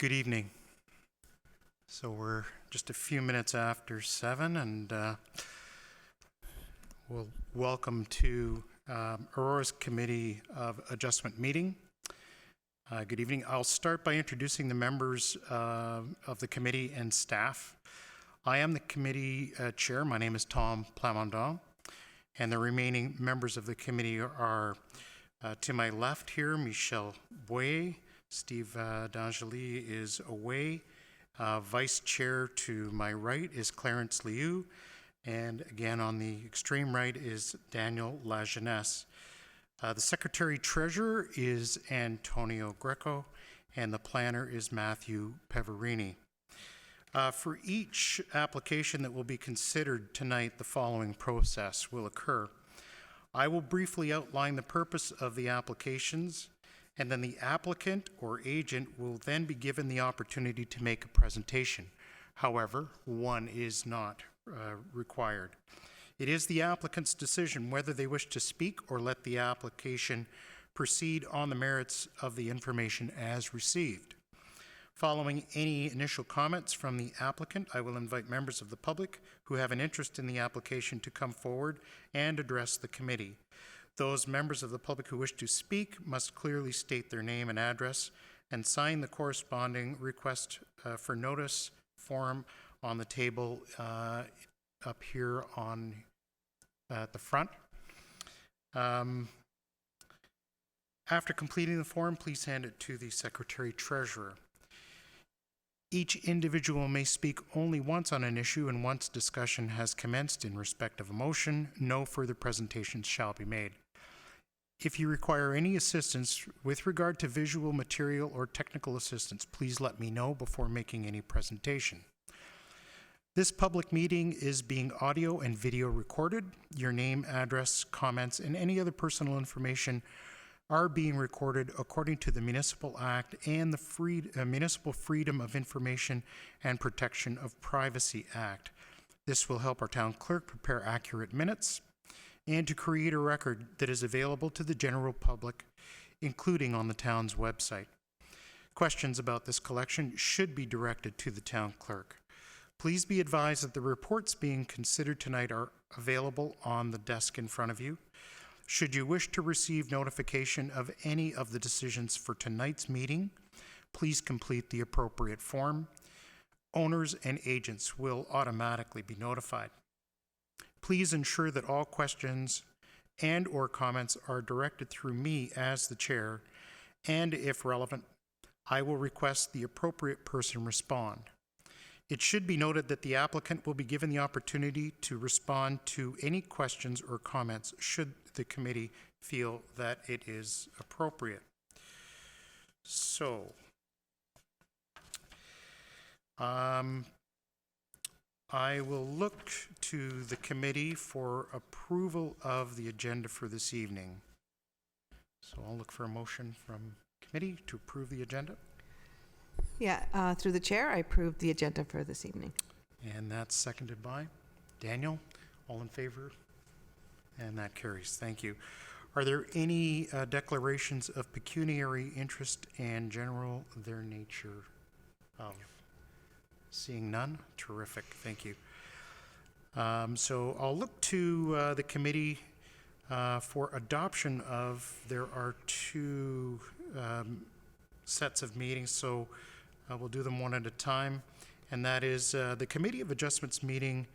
Good evening. So we're just a few minutes after 7, and we'll welcome to Aurora's Committee of Adjustment meeting. Good evening. I'll start by introducing the members of the committee and staff. I am the committee chair. My name is Tom Plamondon, and the remaining members of the committee are to my left here, Michelle Boyer. Steve D'Angeli is away. Vice chair to my right is Clarence Liu, and again on the extreme right is Daniel Lajeunesse. The secretary treasurer is Antonio Greco, and the planner is Matthew Peverini. For each application that will be considered tonight, the following process will occur. I will briefly outline the purpose of the applications, and then the applicant or agent will then be given the opportunity to make a presentation. However, one is not required. It is the applicant's decision whether they wish to speak or let the application proceed on the merits of the information as received. Following any initial comments from the applicant, I will invite members of the public who have an interest in the application to come forward and address the committee. Those members of the public who wish to speak must clearly state their name and address and sign the corresponding request for notice form on the table up here on at the front. After completing the form, please hand it to the secretary treasurer. Each individual may speak only once on an issue, and once discussion has commenced in respect of a motion, no further presentations shall be made. If you require any assistance with regard to visual material or technical assistance, please let me know before making any presentation. This public meeting is being audio and video recorded. Your name, address, comments, and any other personal information are being recorded according to the Municipal Act and the Municipal Freedom of Information and Protection of Privacy Act. This will help our town clerk prepare accurate minutes and to create a record that is available to the general public, including on the town's website. Questions about this collection should be directed to the town clerk. Please be advised that the reports being considered tonight are available on the desk in front of you. Should you wish to receive notification of any of the decisions for tonight's meeting, please complete the appropriate form. Owners and agents will automatically be notified. Please ensure that all questions and or comments are directed through me as the chair, and if relevant, I will request the appropriate person respond. It should be noted that the applicant will be given the opportunity to respond to any questions or comments should the committee feel that it is appropriate. So, I will look to the committee for approval of the agenda for this evening. So I'll look for a motion from committee to approve the agenda. Yeah, through the chair, I approve the agenda for this evening. And that's seconded by Daniel. All in favor? And that carries. Thank you. Are there any declarations of pecuniary interest and general their nature of? Seeing none? Terrific. Thank you. So I'll look to the committee for adoption of, there are two sets of meetings, so we'll do them one at a time. And that is the Committee of Adjustments meeting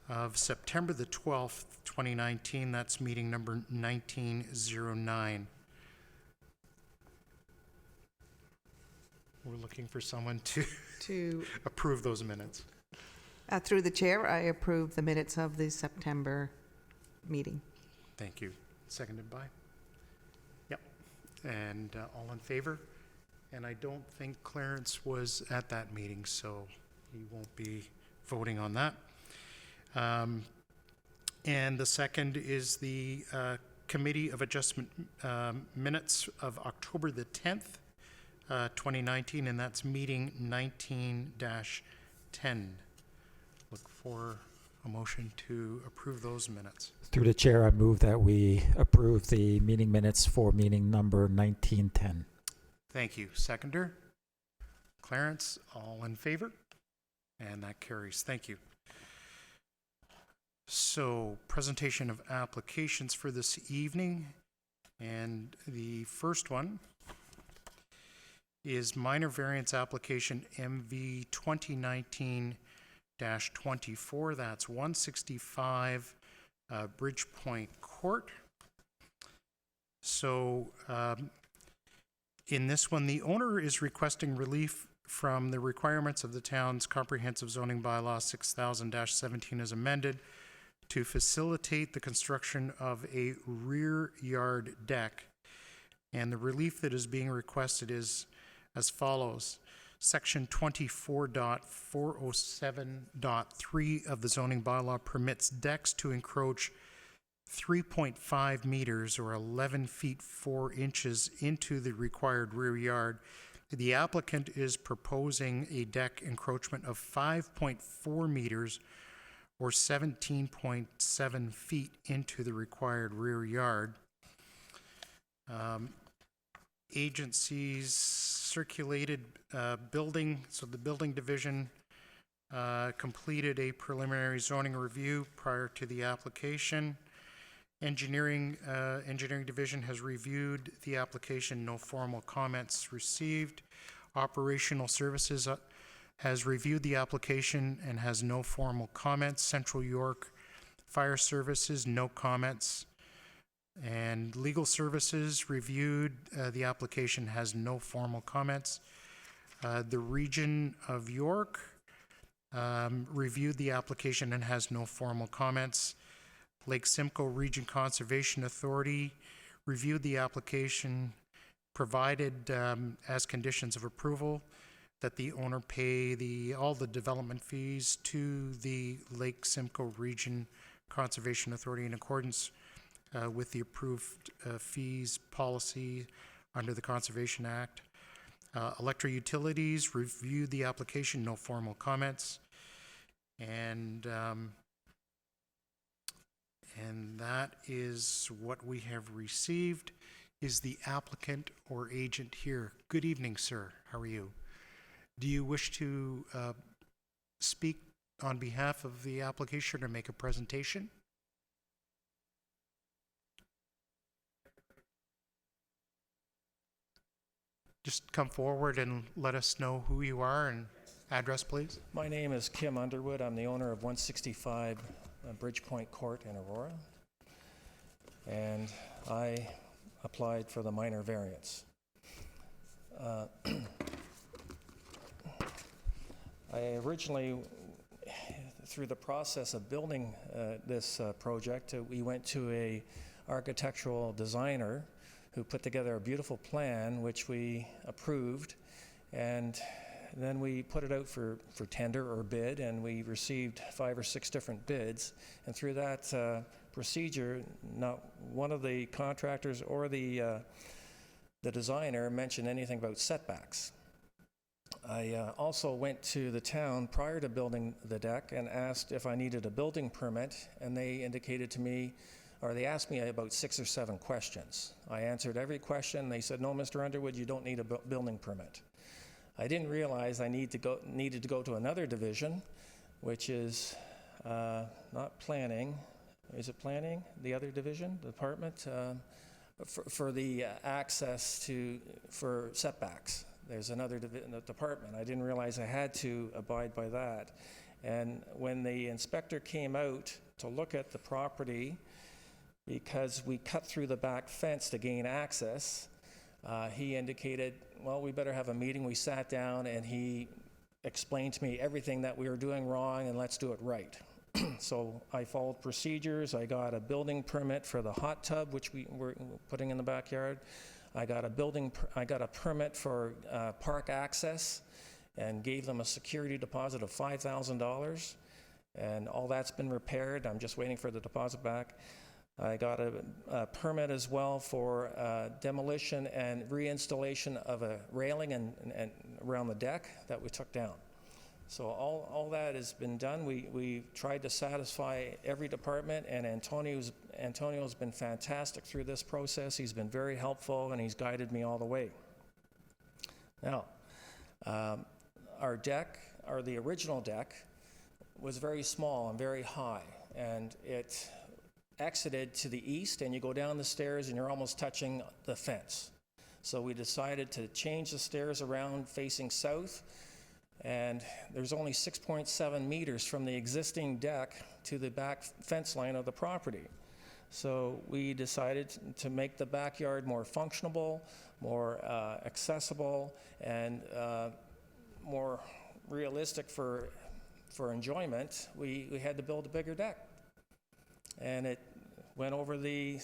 of September the 12th, 2019. That's meeting number 1909. We're looking for someone to approve those minutes. Through the chair, I approve the minutes of the September meeting. Thank you. Seconded by? Yep. And all in favor? And I don't think Clarence was at that meeting, so he won't be voting on that. And the second is the Committee of Adjustment minutes of October the 10th, 2019, and that's meeting 19-10. Look for a motion to approve those minutes. Through the chair, I move that we approve the meeting minutes for meeting number 1910. Thank you. Seconder? Clarence. All in favor? And that carries. Thank you. So, presentation of applications for this evening. And the first one is minor variance application MV 2019-24. That's 165 Bridgepoint Court. So, in this one, the owner is requesting relief from the requirements of the town's comprehensive zoning bylaw 6000-17 as amended to facilitate the construction of a rear yard deck. And the relief that is being requested is as follows. Section 24.407.3 of the zoning bylaw permits decks to encroach 3.5 meters or 11 feet 4 inches into the required rear yard. The applicant is proposing a deck encroachment of 5.4 meters or 17.7 feet into the required rear yard. Agencies circulated building, so the building division completed a preliminary zoning review prior to the application. Engineering division has reviewed the application, no formal comments received. Operational services has reviewed the application and has no formal comments. Central York Fire Services, no comments. And Legal Services reviewed the application, has no formal comments. The Region of York reviewed the application and has no formal comments. Lake Simcoe Region Conservation Authority reviewed the application, provided as conditions of approval that the owner pay all the development fees to the Lake Simcoe Region Conservation Authority in accordance with the approved fees policy under the Conservation Act. Electric Utilities reviewed the application, no formal comments. And that is what we have received. Is the applicant or agent here? Good evening, sir. How are you? Do you wish to speak on behalf of the application or make a presentation? Just come forward and let us know who you are and address, please. My name is Kim Underwood. I'm the owner of 165 Bridgepoint Court in Aurora. And I applied for the minor variance. I originally, through the process of building this project, we went to a architectural designer who put together a beautiful plan, which we approved, and then we put it out for tender or bid, and we received 5 or 6 different bids. And through that procedure, not one of the contractors or the designer mentioned anything about setbacks. I also went to the town prior to building the deck and asked if I needed a building permit, and they indicated to me, or they asked me about 6 or 7 questions. I answered every question. They said, "No, Mr. Underwood, you don't need a building permit." I didn't realize I needed to go to another division, which is not planning. Is it planning? The other division, the department, for the access for setbacks. There's another department. I didn't realize I had to abide by that. And when the inspector came out to look at the property, because we cut through the back fence to gain access, he indicated, well, we better have a meeting. We sat down and he explained to me everything that we were doing wrong and let's do it right. So I followed procedures. I got a building permit for the hot tub, which we were putting in the backyard. I got a permit for park access and gave them a security deposit of $5,000. And all that's been repaired. I'm just waiting for the deposit back. I got a permit as well for demolition and reinstallation of a railing and around the deck that we took down. So all that has been done. We tried to satisfy every department, and Antonio's been fantastic through this process. He's been very helpful, and he's guided me all the way. Now, our deck, or the original deck, was very small and very high, and it exited to the east, and you go down the stairs and you're almost touching the fence. So we decided to change the stairs around facing south, and there's only 6.7 meters from the existing deck to the back fence line of the property. So we decided to make the backyard more functionable, more accessible, and more realistic for enjoyment. We had to build a bigger deck, and it went over the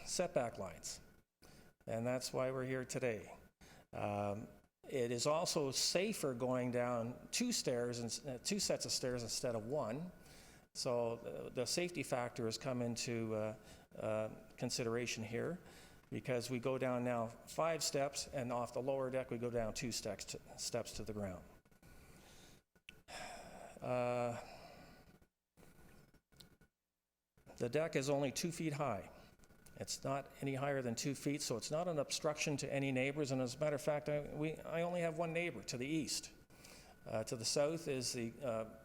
setback lines, and that's why we're here today. It is also safer going down two sets of stairs instead of one. So the safety factor has come into consideration here, because we go down now 5 steps, and off the lower deck we go down 2 steps to the ground. The deck is only 2 feet high. It's not any higher than 2 feet, so it's not an obstruction to any neighbors. And as a matter of fact, I only have one neighbor to the east. To the south is the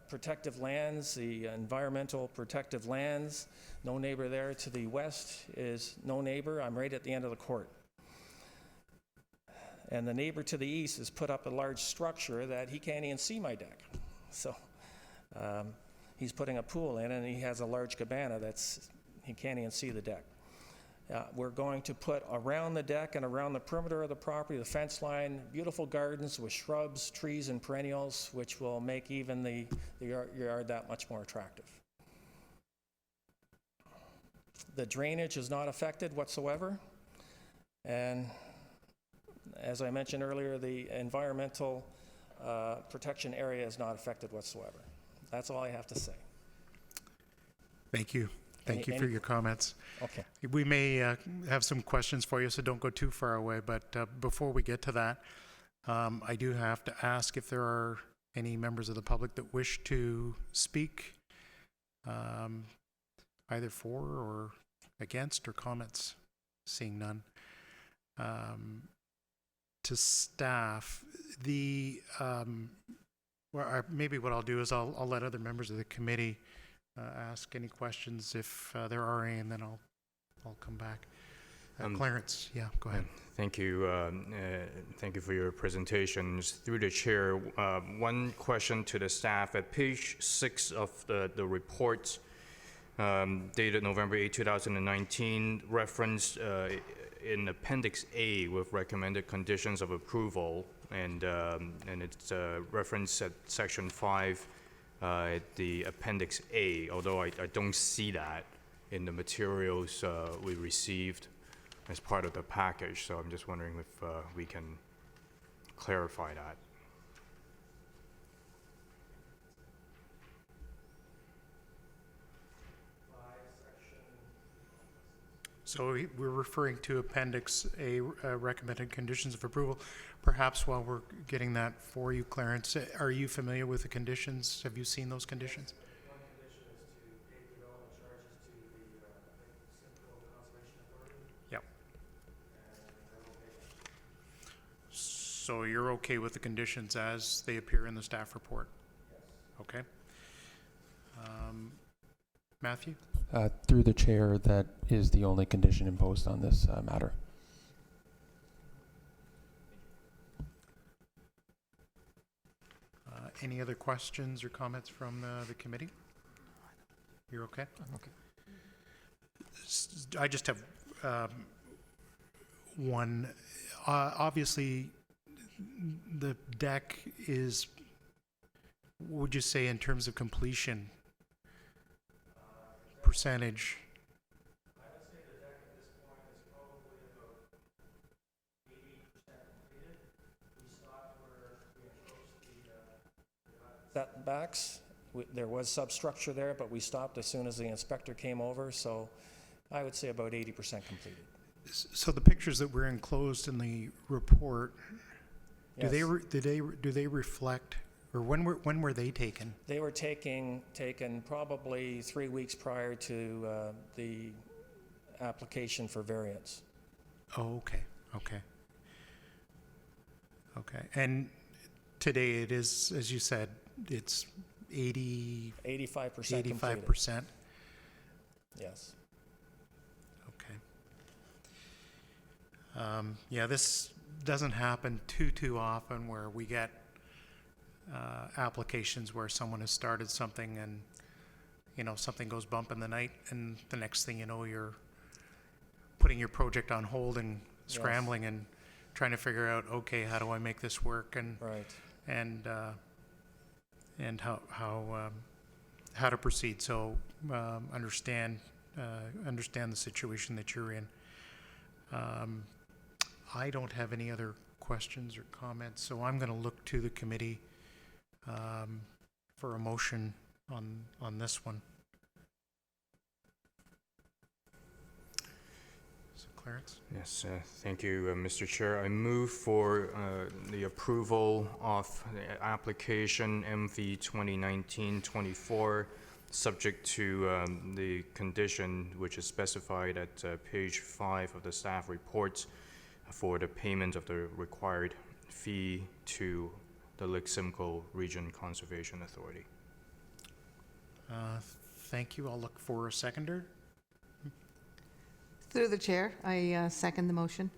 protective lands, the environmental protective lands. No neighbor there. To the west is no neighbor. I'm right at the end of the court. And the neighbor to the east has put up a large structure that he can't even see my deck. So he's putting a pool in, and he has a large cabana he can't even see the deck. We're going to put around the deck and around the perimeter of the property, the fence line, beautiful gardens with shrubs, trees, and perennials, which will make even the yard that much more attractive. The drainage is not affected whatsoever, and as I mentioned earlier, the environmental protection area is not affected whatsoever. That's all I have to say. Thank you. Thank you for your comments. Okay. We may have some questions for you, so don't go too far away. But before we get to that, I do have to ask if there are any members of the public that wish to speak, either for or against, or comments. Seeing none. To staff, maybe what I'll do is I'll let other members of the committee ask any questions if there are any, and then I'll come back. Clarence, yeah, go ahead. Thank you. Thank you for your presentations. Through the chair, one question to the staff. At page 6 of the report, dated November 8, 2019, referenced in Appendix A with recommended conditions of approval, and it's referenced at Section 5. The Appendix A, although I don't see that in the materials we received as part of the package, so I'm just wondering if we can clarify that. So we're referring to Appendix A, recommended conditions of approval. Perhaps while we're getting that for you, Clarence, are you familiar with the conditions? Have you seen those conditions? One condition is to pay development charges to the Simcoe Conservation Authority. Yep. And So you're okay with the conditions as they appear in the staff report? yes. Okay. Matthew? Through the chair, that is the only condition imposed on this matter. Any other questions or comments from the committee? You're okay? I'm okay. I just have one. Obviously, the deck is, would you say, in terms of completion percentage? I would say the deck at this point is probably about 80% completed. We stopped where we approached the setbacks. There was substructure there, but we stopped as soon as the inspector came over, so I would say about 80% completed. So the pictures that were enclosed in the report, Yes. do they reflect, or when were they taken? They were taken probably 3 weeks prior to the application for variance. Oh, okay. And today it is, as you said, it's 80, 85% completed. 85%. Yes. Okay. Yeah, this doesn't happen too often where we get applications where someone has started something and, you know, something goes bump in the night and the next thing you know, you're putting your project on hold and scrambling and trying to figure out, okay, how do I make this work and Right. and how to proceed. So understand the situation that you're in. I don't have any other questions or comments, so I'm going to look to the committee for a motion on this one. So Clarence? Yes, thank you, Mr. Chair. I move for the approval of the application MV 2019-24, subject to the condition which is specified at page 5 of the staff report for the payment of the required fee to the Lake Simcoe Region Conservation Authority. Thank you. I'll look for a seconder. Through the chair, I second the motion.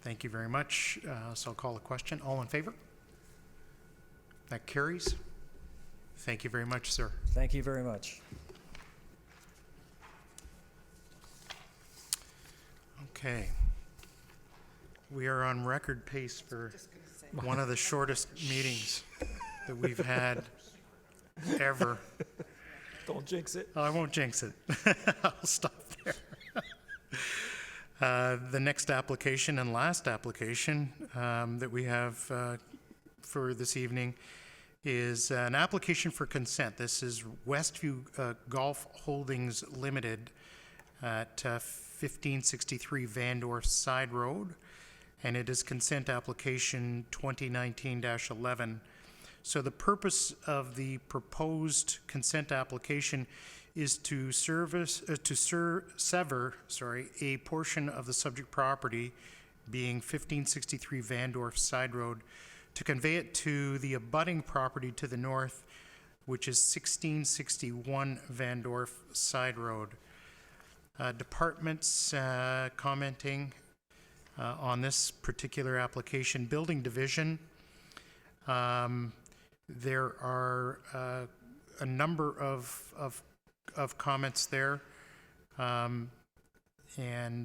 Thank you very much. So I'll call the question. All in favor? That carries. Thank you very much, sir. Thank you very much. Okay. We are on record pace for one of the shortest meetings that we've had ever. Don't jinx it. I won't jinx it. I'll stop there. The next application and last application that we have for this evening is an application for consent. This is Westview Golf Holdings Limited at 1563 Vandorf Side Road, and it is consent application 2019-11. So the purpose of the proposed consent application is to sever a portion of the subject property, being 1563 Vandorf Side Road, to convey it to the abutting property to the north, which is 1661 Vandorf Side Road. Departments commenting on this particular application: Building Division. There are a number of comments there, and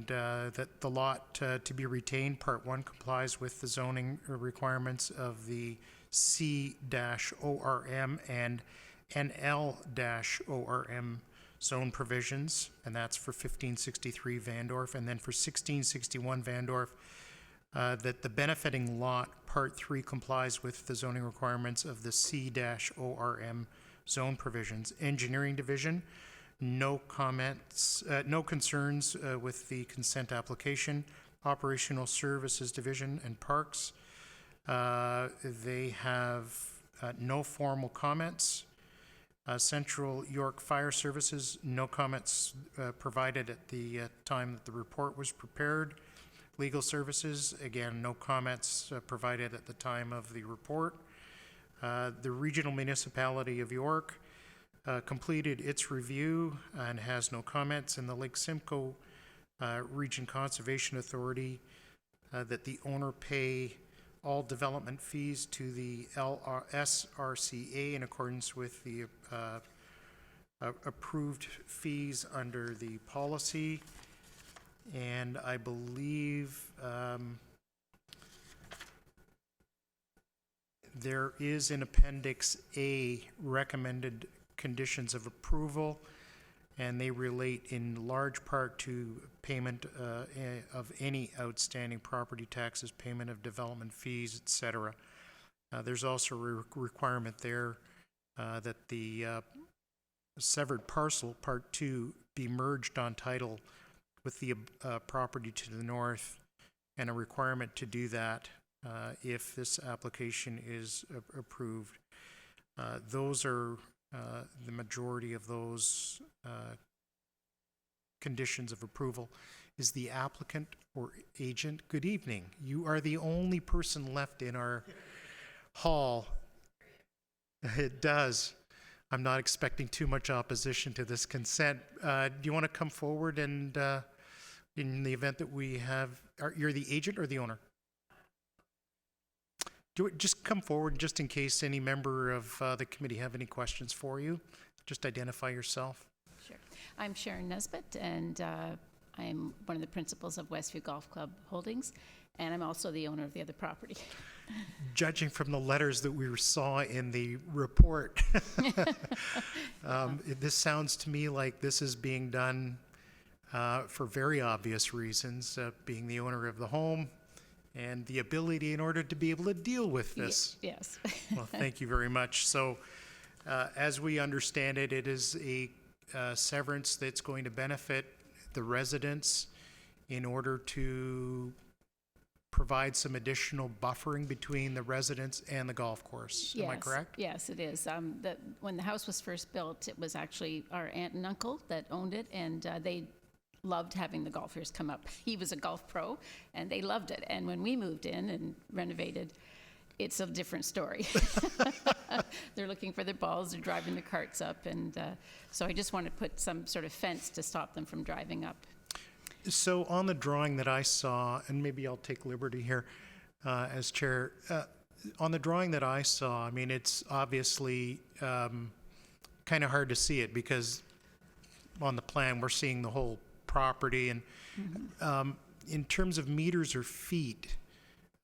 that the lot to be retained, Part 1, complies with the zoning requirements of the C-ORM and NL-ORM zone provisions, and that's for 1563 Vandorf, and then for 1661 Vandorf, that the benefiting lot, Part 3, complies with the zoning requirements of the C-ORM zone provisions. Engineering Division, no comments, no concerns with the consent application. Operational Services Division and Parks, they have no formal comments. Central York Fire Services, no comments provided at the time that the report was prepared. Legal Services, again, no comments provided at the time of the report. The Regional Municipality of York completed its review and has no comments. And the Lake Simcoe Region Conservation Authority, that the owner pay all development fees to the SRCA in accordance with the approved fees under the policy. And I believe there is in Appendix A recommended conditions of approval, and they relate in large part to payment of any outstanding property taxes, payment of development fees, etc. There's also a requirement there that the severed parcel, Part 2, be merged on title with the property to the north, and a requirement to do that if this application is approved. Those are the majority of those conditions of approval. Is the applicant or agent? Good evening. You are the only person left in our Hall. It does. I'm not expecting too much opposition to this consent. Do you want to come forward and, in the event that we have, you're the agent or the owner? Just come forward just in case any member of the committee have any questions for you. Just identify yourself. Sure. I'm Sharon Nesbitt, and I'm one of the principals of Westview Golf Club Holdings, and I'm also the owner of the other property. Judging from the letters that we saw in the report, this sounds to me like this is being done for very obvious reasons, being the owner of the home and the ability in order to be able to deal with this. Yes. Well, thank you very much. So, as we understand it, it is a severance that's going to benefit the residents in order to provide some additional buffering between the residents and the golf course. Am I correct? Yes, it is. When the house was first built, it was actually our aunt and uncle that owned it, and they loved having the golfers come up. He was a golf pro, and they loved it. And when we moved in and renovated, it's a different story. They're looking for their balls, they're driving their carts up, and so I just want to put some sort of fence to stop them from driving up. So on the drawing that I saw, and maybe I'll take liberty here as chair, on the drawing that I saw, I mean, it's obviously kind of hard to see it because on the plan, we're seeing the whole property. And in terms of meters or feet,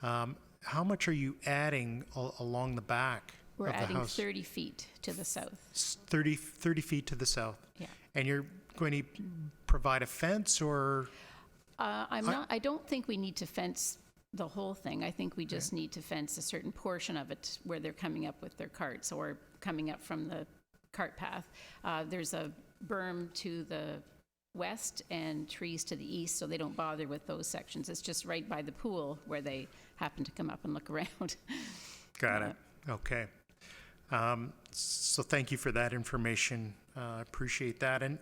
how much are you adding along the back We're of the adding house? 30 feet to the south. 30 feet to the south? Yeah. And you're going to provide a fence or? I don't think we need to fence the whole thing. I think we just need to fence a certain portion of it where they're coming up with their carts or coming up from the cart path. There's a berm to the west and trees to the east, so they don't bother with those sections. It's just right by the pool where they happen to come up and look around. Got it. Okay. So thank you for that information. I appreciate that. And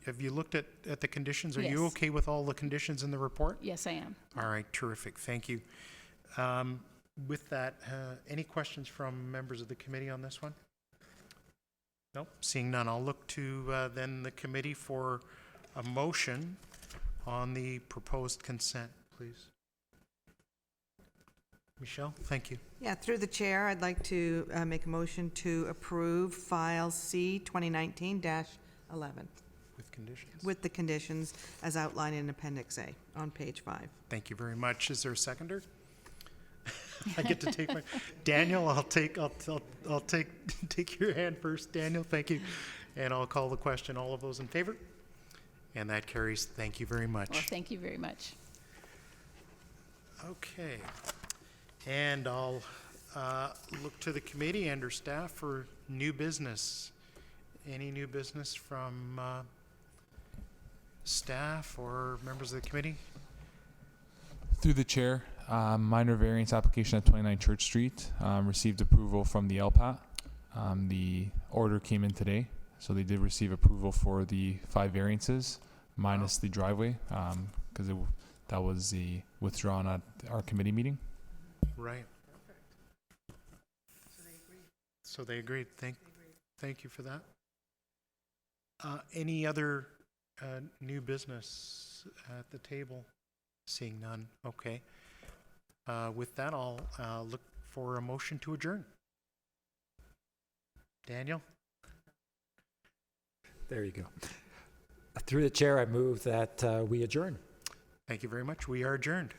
have you looked at the conditions? Are you Yes. okay with all the conditions in the report? Yes, I am. All right, terrific. Thank you. With that, any questions from members of the committee on this one? Nope, seeing none. I'll look to then the committee for a motion on the proposed consent, please. Michelle, thank you. Yeah, through the chair, I'd like to make a motion to approve file C 2019-11 With conditions. with the conditions as outlined in Appendix A on page 5. Thank you very much. Is there a seconder? I get to take my, Daniel, I'll take your hand first. Daniel, thank you. And I'll call the question. All of those in favor? And that carries. Thank you very much. Well, thank you very much. Okay. And I'll look to the committee and or staff for new business. Any new business from staff or members of the committee? Through the chair, minor variance application at 29 Church Street received approval from the LPAT. The order came in today, so they did receive approval for the 5 variances minus the driveway because that was the withdrawn at our committee meeting. Right. So they agreed. Thank you for that. Any other new business at the table? Seeing none. Okay. With that, I'll look for a motion to adjourn. Daniel? There you go. Through the chair, I move that we adjourn. Thank you very much. We are adjourned.